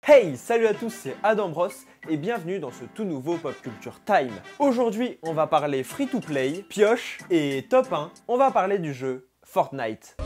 Hey, salut à tous, c'est Adam Bros et bienvenue dans ce tout nouveau Pop Culture Time. Aujourd'hui, on va parler free-to-play, pioche et top 1, on va parler du jeu Fortnite.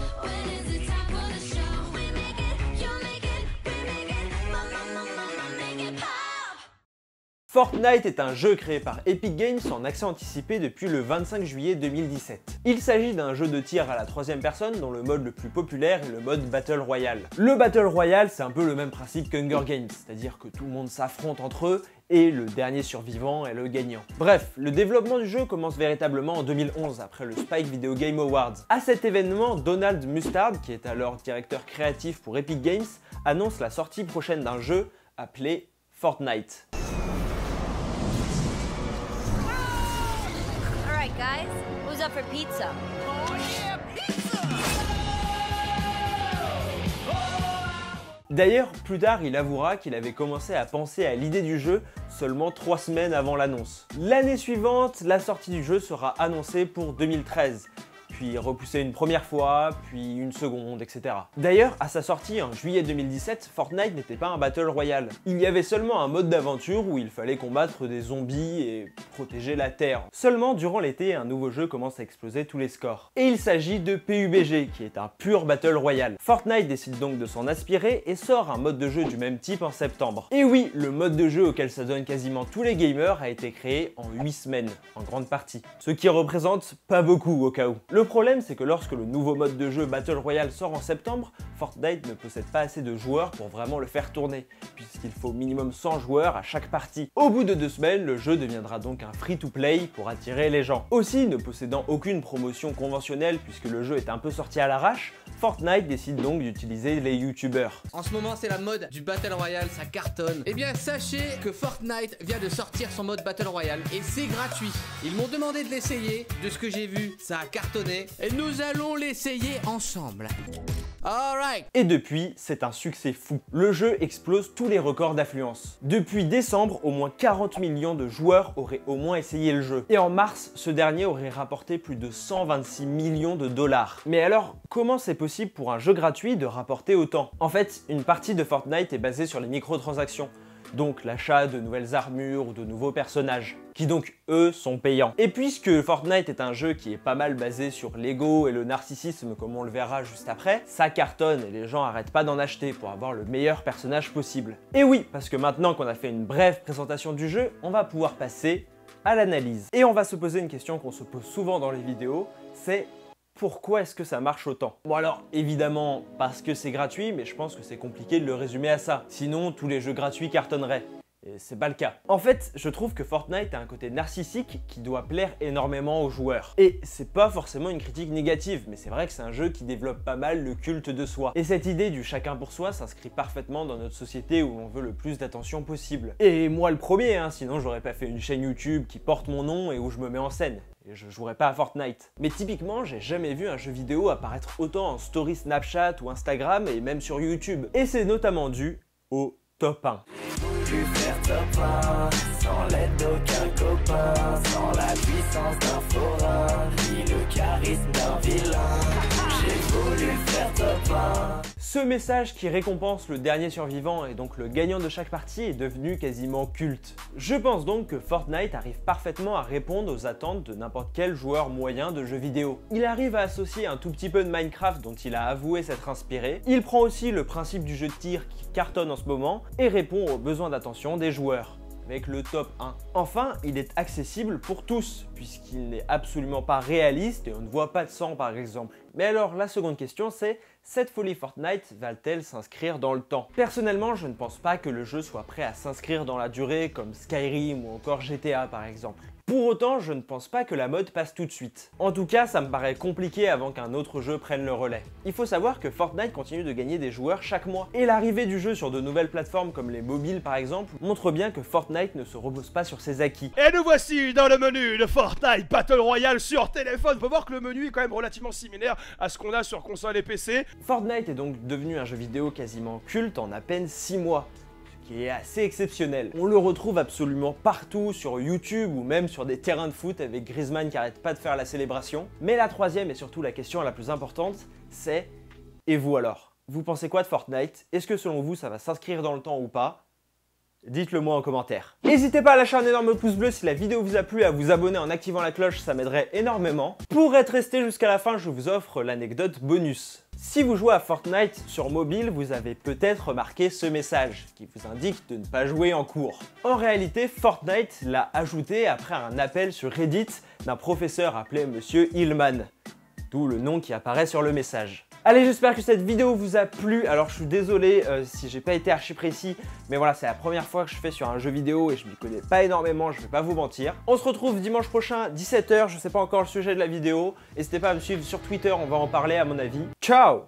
Fortnite est un jeu créé par Epic Games en accès anticipé depuis le 25 juillet 2017. Il s'agit d'un jeu de tir à la troisième personne dont le mode le plus populaire est le mode Battle Royale. Le Battle Royale, c'est un peu le même principe qu'Hunger Games, c'est-à-dire que tout le monde s'affronte entre eux et le dernier survivant est le gagnant. Bref, le développement du jeu commence véritablement en 2011 après le Spike Video Game Awards. À cet événement, Donald Mustard, qui est alors directeur créatif pour Epic Games, annonce la sortie prochaine d'un jeu appelé Fortnite. Alright guys, who's up for pizza? Oh yeah, pizza! D'ailleurs, plus tard, il avouera qu'il avait commencé à penser à l'idée du jeu seulement 3 semaines avant l'annonce. L'année suivante, la sortie du jeu sera annoncée pour 2013. Puis repoussé une première fois, puis une seconde, etc. D'ailleurs, à sa sortie en juillet 2017, Fortnite n'était pas un Battle Royale. Il y avait seulement un mode d'aventure où il fallait combattre des zombies et protéger la Terre. Seulement, durant l'été, un nouveau jeu commence à exploser tous les scores. Et il s'agit de PUBG, qui est un pur Battle Royale. Fortnite décide donc de s'en inspirer et sort un mode de jeu du même type en septembre. Et oui, le mode de jeu auquel s'adonnent quasiment tous les gamers a été créé en 8 semaines, en grande partie. Ce qui représente pas beaucoup au cas où. Le problème, c'est que lorsque le nouveau mode de jeu Battle Royale sort en septembre, Fortnite ne possède pas assez de joueurs pour vraiment le faire tourner, puisqu'il faut minimum 100 joueurs à chaque partie. Au bout de 2 semaines, le jeu deviendra donc un free-to-play pour attirer les gens. Aussi, ne possédant aucune promotion conventionnelle puisque le jeu est un peu sorti à l'arrache, Fortnite décide donc d'utiliser les youtubeurs. En ce moment, c'est la mode du Battle Royale, ça cartonne. Eh bien, sachez que Fortnite vient de sortir son mode Battle Royale et c'est gratuit. Ils m'ont demandé de l'essayer, de ce que j'ai vu, ça a cartonné. Et nous allons l'essayer ensemble. Alright. Et depuis, c'est un succès fou. Le jeu explose tous les records d'affluence. Depuis décembre, au moins 40 millions de joueurs auraient au moins essayé le jeu. Et en mars, ce dernier aurait rapporté plus de 126 millions de dollars. Mais alors, comment c'est possible pour un jeu gratuit de rapporter autant? En fait, une partie de Fortnite est basée sur les microtransactions. Donc l'achat de nouvelles armures ou de nouveaux personnages, qui donc eux sont payants. Et puisque Fortnite est un jeu qui est pas mal basé sur l'ego et le narcissisme comme on le verra juste après, ça cartonne et les gens arrêtent pas d'en acheter pour avoir le meilleur personnage possible. Et oui, parce que maintenant qu'on a fait une brève présentation du jeu, on va pouvoir passer à l'analyse. Et on va se poser une question qu'on se pose souvent dans les vidéos, c'est pourquoi est-ce que ça marche autant? Bon alors, évidemment, parce que c'est gratuit, mais je pense que c'est compliqué de le résumer à ça. Sinon, tous les jeux gratuits cartonneraient. Et c'est pas le cas. En fait, je trouve que Fortnite a un côté narcissique qui doit plaire énormément aux joueurs. Et c'est pas forcément une critique négative, mais c'est vrai que c'est un jeu qui développe pas mal le culte de soi. Et cette idée du chacun pour soi s'inscrit parfaitement dans notre société où on veut le plus d'attention possible. Et moi le premier, hein, sinon j'aurais pas fait une chaîne YouTube qui porte mon nom et où je me mets en scène. Et je jouerai pas à Fortnite. Mais typiquement, j'ai jamais vu un jeu vidéo apparaître autant en story Snapchat ou Instagram et même sur YouTube. Et c'est notamment dû au top 1. Faire top 1, sans l'aide d'aucun copain, sans la puissance d'un forain, ni le charisme d'un vilain. J'ai voulu faire top 1. Ce message qui récompense le dernier survivant et donc le gagnant de chaque partie est devenu quasiment culte. Je pense donc que Fortnite arrive parfaitement à répondre aux attentes de n'importe quel joueur moyen de jeux vidéo. Il arrive à associer un tout petit peu de Minecraft dont il a avoué s'être inspiré, il prend aussi le principe du jeu de tir qui cartonne en ce moment et répond aux besoins d'attention des joueurs. Avec le top 1. Enfin, il est accessible pour tous, puisqu'il n'est absolument pas réaliste et on ne voit pas de sang par exemple. Mais alors, la seconde question c'est, cette folie Fortnite va-t-elle s'inscrire dans le temps? Personnellement, je ne pense pas que le jeu soit prêt à s'inscrire dans la durée comme Skyrim ou encore GTA par exemple. Pour autant, je ne pense pas que la mode passe tout de suite. En tout cas, ça me paraît compliqué avant qu'un autre jeu prenne le relais. Il faut savoir que Fortnite continue de gagner des joueurs chaque mois. Et l'arrivée du jeu sur de nouvelles plateformes comme les mobiles par exemple, montre bien que Fortnite ne se repose pas sur ses acquis. Et nous voici dans le menu de Fortnite Battle Royale sur téléphone. Faut voir que le menu est quand même relativement similaire à ce qu'on a sur console et PC. Fortnite est donc devenu un jeu vidéo quasiment culte en à peine 6 mois. Qui est assez exceptionnel. On le retrouve absolument partout sur YouTube ou même sur des terrains de foot avec Griezmann qui arrête pas de faire la célébration. Mais la troisième et surtout la question la plus importante, c'est et vous alors? Vous pensez quoi de Fortnite? Est-ce que selon vous ça va s'inscrire dans le temps ou pas? Dites-le moi en commentaire. N'hésitez pas à lâcher un énorme pouce bleu si la vidéo vous a plu, à vous abonner en activant la cloche, ça m'aiderait énormément. Pour être resté jusqu'à la fin, je vous offre l'anecdote bonus. Si vous jouez à Fortnite sur mobile, vous avez peut-être remarqué ce message qui vous indique de ne pas jouer en cours. En réalité, Fortnite l'a ajouté après un appel sur Reddit d'un professeur appelé Monsieur Hillman, d'où le nom qui apparaît sur le message. Allez, j'espère que cette vidéo vous a plu. Alors je suis désolé si j'ai pas été archi précis, mais voilà, c'est la première fois que je fais sur un jeu vidéo et je m'y connais pas énormément, je vais pas vous mentir. On se retrouve dimanche prochain, 17 h, je sais pas encore le sujet de la vidéo. N'hésitez pas à me suivre sur Twitter, on va en parler à mon avis. Ciao!